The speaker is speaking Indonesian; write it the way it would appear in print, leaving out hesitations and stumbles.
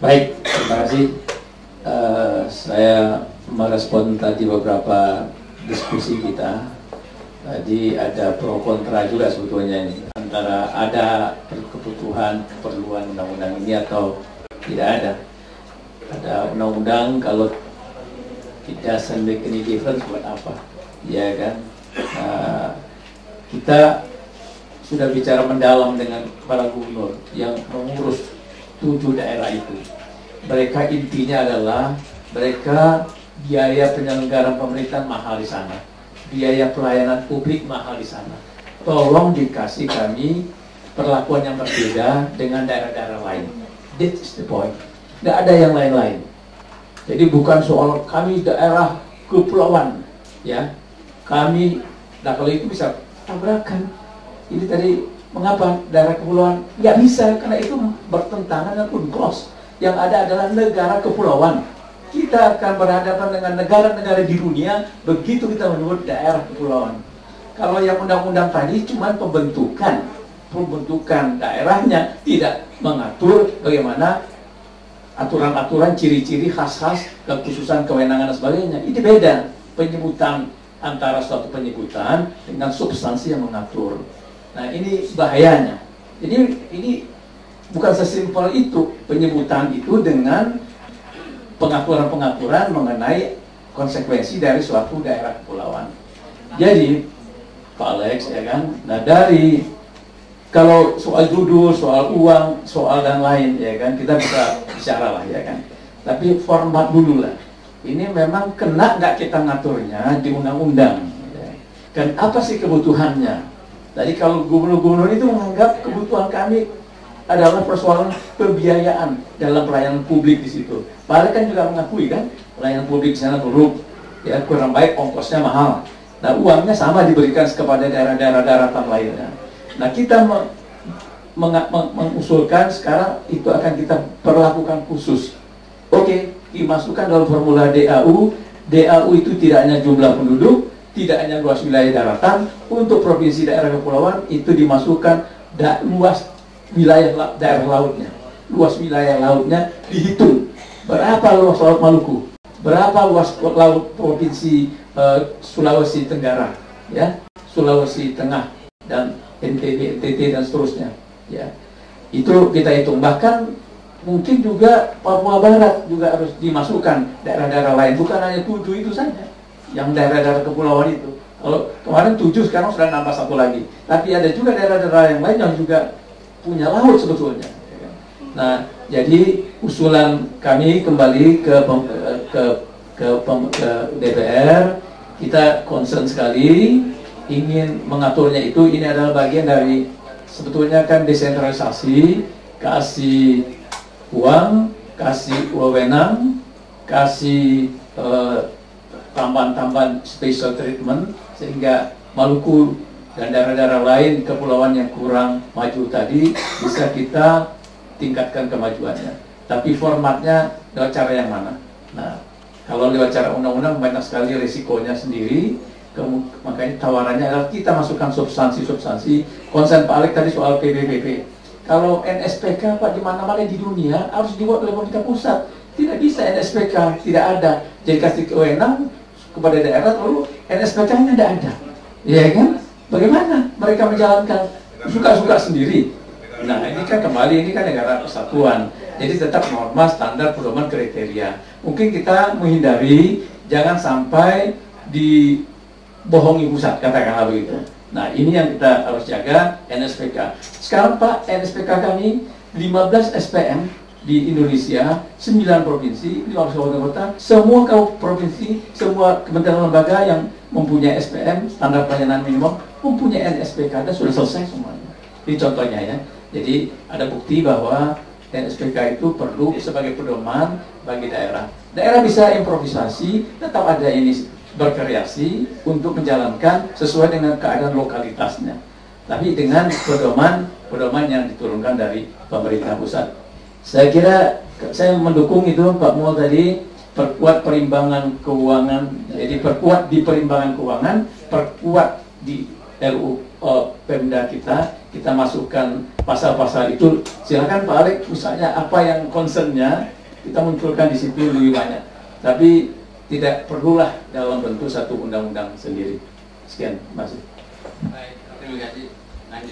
Baik, terima kasih. Saya merespon tadi beberapa diskusi kita. Tadi ada pro kontra juga sebetulnya ini, antara ada kebutuhan, keperluan undang-undang ini atau tidak ada. Ada undang-undang, kalau tidak make any difference buat apa, ya kan? Kita sudah bicara mendalam dengan para gubernur yang mengurus 7 daerah itu. Mereka intinya adalah mereka biaya penyelenggaraan pemerintahan mahal di sana, biaya pelayanan publik mahal di sana. Tolong dikasih kami perlakuan yang berbeda dengan daerah-daerah lain. That is the point. Tidak ada yang lain-lain. Jadi bukan soal kami daerah kepulauan, ya. Kami, nah kalau itu bisa tabrakan. Ini tadi mengapa daerah kepulauan? Nggak bisa, karena itu bertentangan dengan UNCLOS. Yang ada adalah negara kepulauan. Kita akan berhadapan dengan negara-negara di dunia begitu kita menyebut daerah kepulauan. Kalau yang undang-undang tadi cuma pembentukan daerahnya, tidak mengatur bagaimana aturan-aturan, ciri-ciri khas-khas, kekhususan, kewenangan dan sebagainya. Itu beda penyebutan antara suatu penyebutan dengan substansi yang mengatur. Nah, ini bahayanya. Jadi ini bukan sesimpel itu penyebutan itu dengan pengaturan-pengaturan mengenai konsekuensi dari suatu daerah kepulauan. Jadi, Pak Alex, ya kan, nah dari kalau soal judul, soal uang, soal dan lain, ya kan, kita bisa bicara lah, ya kan. Tapi format dulu lah. Ini memang kena nggak kita ngaturnya di undang-undang. Ya. Dan apa sih kebutuhannya? Tadi kalau gubernur-gubernur itu menganggap kebutuhan kami adalah persoalan pembiayaan dalam pelayanan publik di situ. Padahal kan juga mengakui kan, pelayanan publik di sana buruk, ya kurang baik, ongkosnya mahal. Nah, uangnya sama diberikan kepada daerah-daerah daratan lainnya. Nah, kita mengusulkan sekarang itu akan kita perlakukan khusus. Oke, dimasukkan dalam formula DAU. DAU itu tidak hanya jumlah penduduk, tidak hanya luas wilayah daratan. Untuk provinsi daerah kepulauan itu dimasukkan luas wilayah daerah lautnya. Luas wilayah lautnya dihitung. Berapa luas laut Maluku? Berapa luas laut provinsi Sulawesi Tenggara, ya, Sulawesi Tengah dan NTT dan seterusnya, ya. Itu kita hitung. Bahkan mungkin juga Papua Barat juga harus dimasukkan, daerah-daerah lain, bukan hanya 7 itu saja yang daerah-daerah kepulauan itu. Kalau kemarin 7, sekarang sudah nambah 1 lagi. Tapi ada juga daerah-daerah yang lain yang juga punya laut sebetulnya. Nah, jadi usulan kami kembali ke DPR, kita concern sekali ingin mengaturnya itu. Ini adalah bagian dari sebetulnya kan desentralisasi, kasih uang, kasih wewenang, kasih tambahan-tambahan special treatment, sehingga Maluku dan daerah-daerah lain kepulauan yang kurang maju tadi bisa kita tingkatkan kemajuannya. Tapi formatnya lewat cara yang mana? Nah, kalau lewat cara undang-undang banyak sekali risikonya sendiri. Makanya tawarannya adalah kita masukkan substansi-substansi. Konsen Pak Alex tadi soal PBBP. Kalau NSPK Pak di mana-mana di dunia harus dibuat oleh pemerintah pusat. Tidak bisa NSPK, tidak ada. Jadi kasih kewenangan kepada daerah, lalu NSPK-nya tidak ada. Ya kan? Bagaimana mereka menjalankan? Suka-suka sendiri. Nah, ini kan kembali, ini kan negara kesatuan. Jadi tetap norma, standar, pedoman, kriteria. Mungkin kita menghindari jangan sampai dibohongi pusat, katakanlah begitu. Nah, ini yang kita harus jaga, NSPK. Sekarang Pak, NSPK kami 15 SPM di Indonesia, 9 provinsi, 5 kabupaten kota, semua provinsi, semua kementerian lembaga yang mempunyai SPM, standar pelayanan minimum, mempunyai NSPK, dan sudah selesai semuanya. Ini contohnya ya. Jadi ada bukti bahwa NSPK itu perlu sebagai pedoman bagi daerah. Daerah bisa improvisasi, tetap ada ini berkreasi untuk menjalankan sesuai dengan keadaan lokalitasnya. Tapi dengan pedoman yang diturunkan dari pemerintah pusat. Saya kira saya mendukung itu Pak Mul tadi, perkuat perimbangan keuangan. Jadi perkuat di perimbangan keuangan, perkuat di RU Pemda kita masukkan pasal-pasal itu. Silakan Pak Alek, misalnya apa yang concernnya kita munculkan di situ lebih banyak. Tapi tidak perlulah dalam bentuk satu undang-undang sendiri. Sekian, terima kasih. Baik, terima kasih. Lanjut.